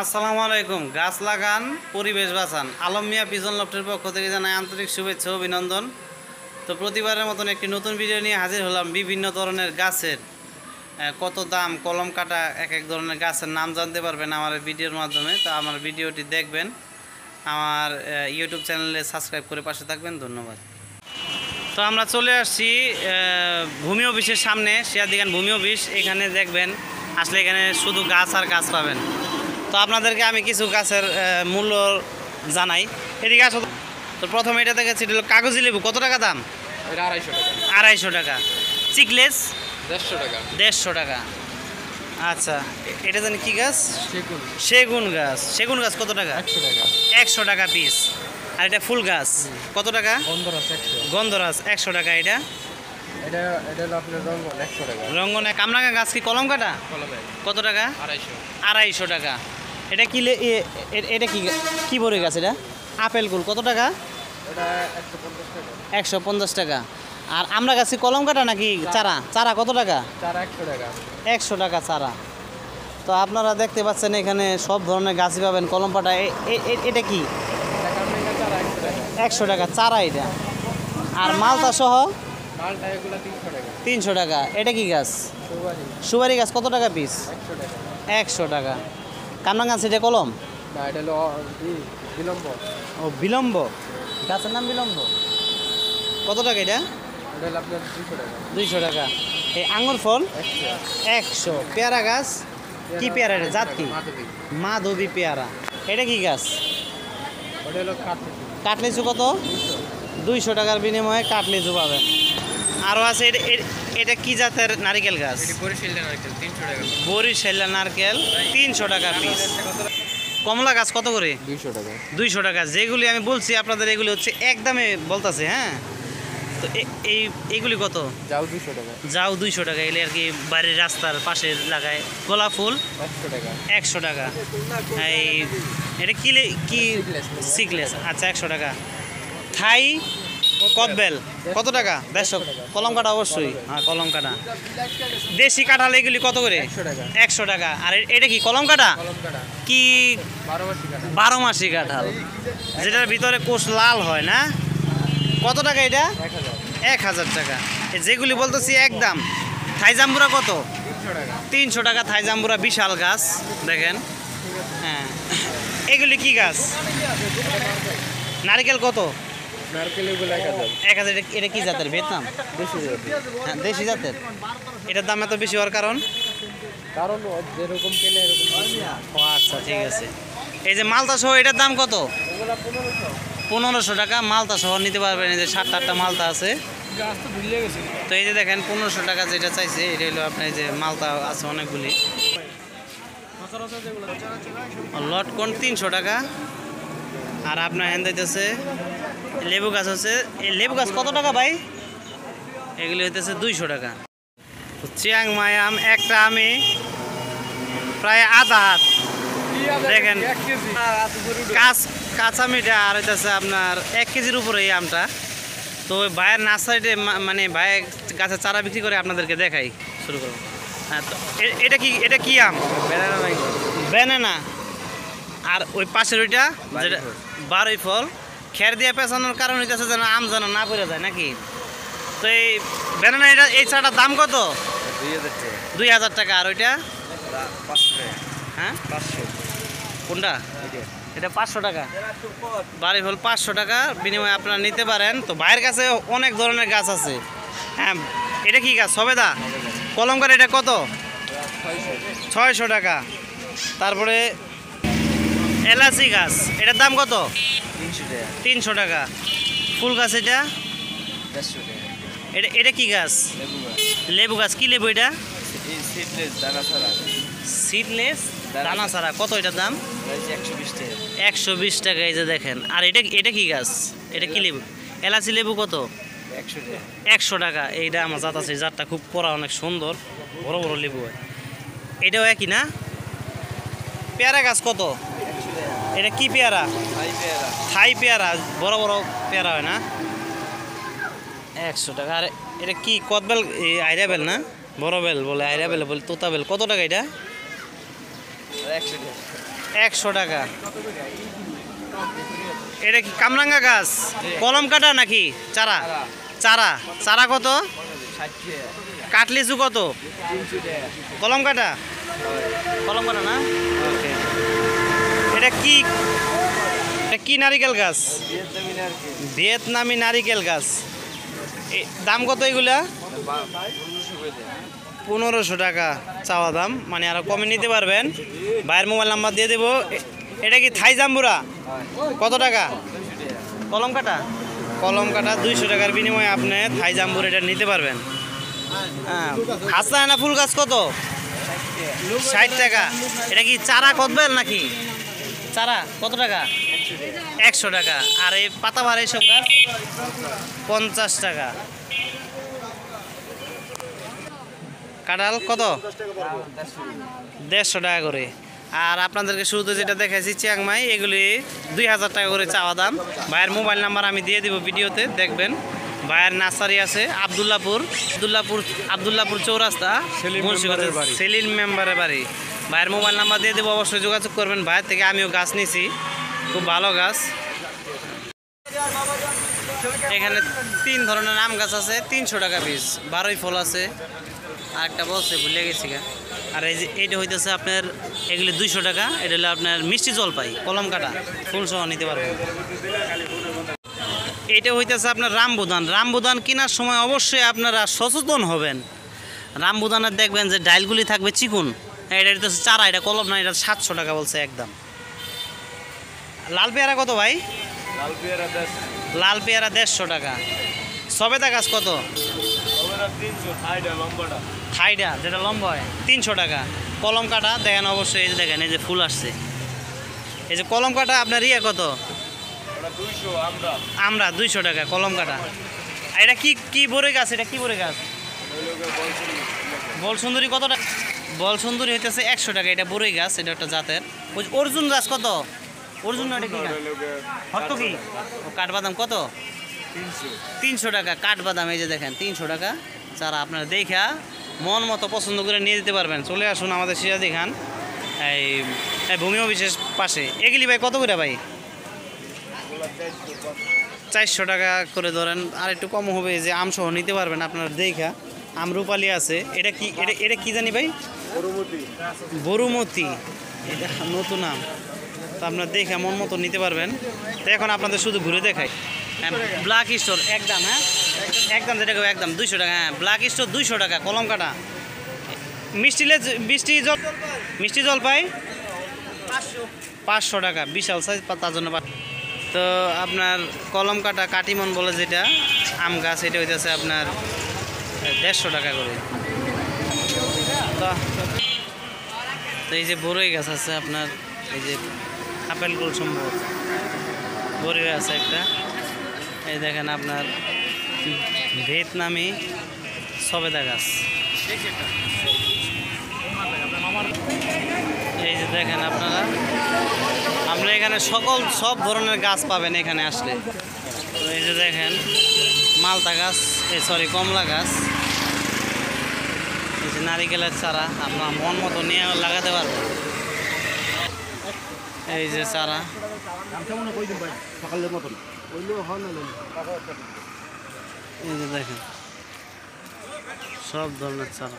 আসসালামু আলাইকুম। গাছ লাগান, পরিবেশ বাঁচান। আলম মিয়া পিজন লফটের পক্ষ থেকে জানাই আন্তরিক শুভেচ্ছা ও অভিনন্দন। তো প্রতিবারের মতন একটি নতুন ভিডিও নিয়ে হাজির হলাম। বিভিন্ন ধরনের গাছের কত দাম, কলম কাটা এক এক ধরনের গাছের নাম জানতে পারবেন আমার ভিডিওর মাধ্যমে। তো আমার ভিডিওটি দেখবেন, আমার ইউটিউব চ্যানেলে সাবস্ক্রাইব করে পাশে থাকবেন। ধন্যবাদ। তো আমরা চলে আসছি ভূমি অফিসের সামনে, সিরাজদিখান ভূমি অফিস। এখানে দেখবেন আসলে এখানে শুধু গাছ আর গাছ পাবেন। তো আপনাদেরকে আমি কিছু গাছের মূল্য জানাই। এদিকে আসো। তো প্রথমে এটা দেখেছি, এটা হলো কাগজি লেবু। কত টাকা দাম? এটা 250 টাকা। 250 টাকা। চিকলেস 150 টাকা। 150 টাকা। আচ্ছা, এটা জানি কি গাছ? সেগুন। সেগুন গাছ। সেগুন গাছ কত টাকা? 100 টাকা। 100 টাকা পিস। আর এটা ফুল গাছ কত টাকা? গন্ধরাজ 100। গন্ধরাজ 100 টাকা। এটা এটা হলো আপনার রঙ্গন 100 টাকা। রঙ্গনে কামরাঙা গাছ কি কলম কাটা? কলমে কত টাকা? 250। 250 টাকা। এটা কি এটা কি বড়ি গাছ? এটা আপেল কুল কত টাকা? এটা 150 টাকা। 150 টাকা। আর আমরা গাছি কলম কাটা নাকি চারা? চারা কত টাকা? চারা 100 টাকা। 100 টাকা চারা। তো আপনারা দেখতে পাচ্ছেন এখানে সব ধরনের গাছই পাবেন। কলম পাটা এটা কি? এটা কামরাঙ্গা চারা 100 টাকা। 100 টাকা চারা এটা। আর মালতা সহ মালটা এগুলা 300 টাকা। 300 টাকা। এটা কি গাছ? সুপারি সুপারি গাছ কত টাকা পিস? 100 টাকা। 100 টাকা। কামরাঙা গাছ এটা কলম? না, এটা হলো বিলম্ব। ও বিলম্ব। গাছের নাম বিলম্ব। কত টাকা এটা? এটা হলো আপনার 200 টাকা। 200 টাকা। এই আঙুর ফল 100। 100। পেয়ারা গাছ কি পেয়ারা? এটা জাত কি? মাধবী। মাধবী পেয়ারা। এটা কি গাছ? ওটা হলো কাঠি। কাটলিচু কত? 200 টাকার বিনিময়ে কাটলিচু পাবেন। আরও আছে এটা কি জাতের নারিকেল গাছ? এটি বরিশাল নারকেল 300 টাকা। বরিশাল নারকেল 300 টাকা পিস। কমলা গাছ কত করে? 200 টাকা। 200 টাকা। যেগুলি আমি বলছি আপনাদের এগুলি হচ্ছে একদমে বলতেছে। হ্যাঁ, তো এইগুলি কত? যাও 200 টাকা। যাও 200 টাকা। এগুলি আর কি বাড়ির রাস্তার পাশে লাগায়। গোলাপ ফুল 100 টাকা। 100 টাকা। এই এটা কি সিকলেস? আচ্ছা 100 টাকা। থাই কদবেল কত টাকা? 150। কলম কাটা অবশ্যই। হ্যাঁ, কলম কাটা। দেশি কাঁঠাল এগুলি কত করে? 100 টাকা। 100 টাকা। আর এটা কি কলম কাটা? কলম কাটা কি 12 মাসি কাটা। 12 মাসি কাঁঠাল, যেটার ভিতরে কোষ লাল হয় না? কত টাকা এটা? 1000। 1000 টাকা। যেগুলি বলতেছি একদম। থাই জাম্বুরা কত? 300 টাকা। 300 টাকা থাই জাম্বুরা। বিশাল গাছ দেখেন। হ্যাঁ, এগুলি কি গাছ? নারকেল কত? নারকেল এগুলো 1000। 1000। এটা কি জাতের? ভিয়েতনাম? বেশি যাবে। হ্যাঁ, দেশি জাতের। এটার দাম এত বেশি হওয়ার কারণ? কারণ যেরকম কেনে এরকম বেশি। ও আচ্ছা, ঠিক আছে। এই যে মালতা সহ এটার দাম কত? এগুলো 1500। 1500 টাকা। মালতা সহ নিতে পারবেন। এই যে 7-8টা মালতা আছে। গাছ তো ভুলে গেছি। তো এই যে দেখেন 1500 টাকা যেটা চাইছে, এটা হলো আপনার যে মালতা আছে অনেকগুলি। লটকন 300 টাকা। আর আপনার হ্যান্ড দিতেছে লেবু গাছ হচ্ছে, এই লেবু গাছ কত টাকা ভাই? এগুলি হইতেছে 200 টাকা। চিয়াং মাই আম, একটা আমি প্রায় আধা হাত। দেখেন কাঁচা মিঠা। আর হইতেছে আপনার 1 কেজির উপরে এই আমটা। তো ওই ভাইয়ের নার্সারিতে মানে ভাই গাছের চারা বিক্রি করে, আপনাদেরকে দেখাই। শুরু করুন। হ্যাঁ, তো এটা কি আম? Banana mango. ব্যানানা। আর ওই পাশের ওইটা যেটা বারোই ফল। খের দিয়ে পেঁচানোর কারণ হইতেছে যেন আম যেন না পড়ে যায় নাকি? তো এই ব্যানানা এই চারাটার দাম কত? 2000 টাকা। 2000 টাকা। আর ওইটা? 500 টাকা। হ্যাঁ, 500। কোনটা? এটা 500 টাকা। বাড়ি ফল 500 টাকা বিনিময়ে আপনারা নিতে পারেন। তো ভাইয়ের কাছে অনেক ধরনের গাছ আছে। হ্যাঁ, এটা কি গাছ? সবেদা। কলম করে এটা কত? 600 টাকা। তারপরে এলাচি গাছ, এটার দাম কত? 300 টাকা। 300 টাকা। ফুল গাছ এটা? 150 টাকা। এটা কি গাছ? লেবু গাছ। লেবু গাছ। কি লেবু এটা? এই সিডলেস দানা ছাড়া। সিডলেস দানা ছাড়া। কত এটার দাম? প্রাইস 120 টাকা। 120 টাকা। এই যে দেখেন। আর এটা কি গাছ? এটা কি লেবু? এলাচি লেবু কত? 100 টাকা। 100 টাকা। এইটা আমার জাত আছে, জাতটা খুব পড়া অনেক সুন্দর, বড় বড় লেবু হয়। এটাও একই না? পেয়ারা গাছ কত? 100 টাকা। এটা কি পেয়ারা? হাই পেয়ারা। থাই পেয়ারা, বড় বড় পেয়ারা হয় না? 100 টাকা। আর এটা কি কদবেল? আইরা বেল না? বড় বেল বলে, আইরা বেল বলে, তোতা বেল। কত টাকা এটা? 100 টাকা। 100 টাকা। এটা কি কামরাঙ্গা গাছ, কলম কাটা নাকি চারা? চারা। চারা কত? 60 টাকা। কাটলিচু কত? 300 টাকা। কলম কাটা? কলম কাটা না? ওকে। এটা কি, এটা কি নারিকেল গাছ? ভিয়েতনামি নারকেল। ভিয়েতনামি নারিকেল গাছ। দাম কত এগুলা? 1500 টাকা চাওয়া দাম, মানে আরো কমে নিতে পারবেন। ভাইয়ের মোবাইল নাম্বার দিয়ে দেবো। এটা কি থাই জাম্বুরা? কত টাকা? কলম কাটা? কলম কাটা 200 টাকার বিনিময়ে আপনি থাই জাম্বুরা এটা নিতে পারবেন। হ্যাঁ। হাসনা ফুল গাছ কত? 60 টাকা। এটা কি চারা কদবেল নাকি? চারা কত টাকা? 100 টাকা। আর এই পাতাবাহার এইসব গাছ 50 টাকা। কাঁঠাল কত? 150 টাকা করে। আর আপনাদেরকে শুরুতে যেটা দেখাইছি চিয়াংমাই, এগুলি 2000 টাকা করে চাওয়া দাম। ভাইয়ের মোবাইল নাম্বার আমি দিয়ে দিব ভিডিওতে, দেখবেন। ভাইয়ের নার্সারি আছে আবদুল্লাপুর চৌরাস্তা, সেলিম মেম্বারের বাড়ি। ভাইয়ের মোবাইল নাম্বার দিয়ে দেবো, অবশ্যই যোগাযোগ করবেন। ভাইয়ের থেকে আমিও গাছ নিছি, খুব ভালো গাছ। এখানে 3 ধরনের আম গাছ আছে, 300 টাকা পিস। 12 ফল আছে, আর একটা বলছে ভুলে গেছি গা। আর এই যে এইটা হইতেছে আপনার, এগুলি 200 টাকা। এটা হলো আপনার মিষ্টি জলপাই, কলম কাটা, ফুল সহ নিতে পারবেন। এটা হইতেছে আপনার রামবুদান। রামবুদান কেনার সময় অবশ্যই আপনারা সচেতন হবেন। রামবুদানের দেখবেন যে ডাইলগুলি থাকবে চিকুন। এটা হইতেছে চারা, এটা কলম না। এটা 700 টাকা বলছে একদম। লাল পেয়ারা কত ভাই? লাল পেয়ারা 150 টাকা। সবেদা গাছ কত? থাইডা যেটা লম্বা হয় 300 টাকা। কলম কাটা দেখেন অবশ্যই, এই যে দেখেন, এই যে ফুল আসছে। এই যে কলম কাটা আপনার ইয়ে কত? আমরা 200 টাকা কলম কাটা। আর এটা কি কি বড়ই গাছ? এটা কি বড়ই গাছ? বল সুন্দরী কত টাকা? বল সুন্দরী হইতেছে 100 টাকা। এটা বড়ই গাছ, এটা একটা জাতের। ওই অর্জুন গাছ কত? অর্জুন এটা কি গাছ? হট্টকি। ও কাঠবাদাম কত? 300 টাকা কাঠবাদাম। এই যে দেখেন 300 টাকা চারা। আপনারা দেখা মন মতো পছন্দ করে নিয়ে যেতে পারবেন। চলে আসুন আমাদের সিরাজি খান এই ভূমি অফিসের পাশে। এগুলি ভাই কত করে ভাই? 400 টাকা করে ধরেন, আর একটু কম হবে। যে আমসহ নিতে পারবেন আপনার দেখা। আমরুপালি আছে। এটা কি, এটা কি জানি ভাই? বরুমতি। এটা নতুন আম। তো আপনার দেখে মন মতো নিতে পারবেন। তো এখন আপনাদের শুধু ঘুরে দেখাই। ব্ল্যাক স্টোর একদম, হ্যাঁ একদম, যেটা একদম 200 টাকা। হ্যাঁ ব্ল্যাক স্টোর 200 টাকা কলম কাটা। মিষ্টি জলপাই 500 টাকা, বিশাল সাইজ, তার জন্য। তো আপনার কলম কাটা কাটিমন বলে যেটা আম গাছ, এটা হইতেছে আপনার 150 টাকা করে। তো এই যে বড়ই গাছ আছে আপনার, এই যে আপেল গোল সম্ভব বড়ই আছে একটা। এই দেখেন আপনার ভিয়েতনামি সবেদা গাছ। এই যে দেখেন আপনারা এখানে সব ধরনের গাছ পাবেন এখানে আসলে। তো এই যে দেখেন মালতা গাছ, সরি কমলা গাছ। এই যে নারিকেলের চারা আপনার মন মতো নিয়ে লাগাতে পারবেন। এই যে চারা, এই যে দেখেন সব ধরনের চারা।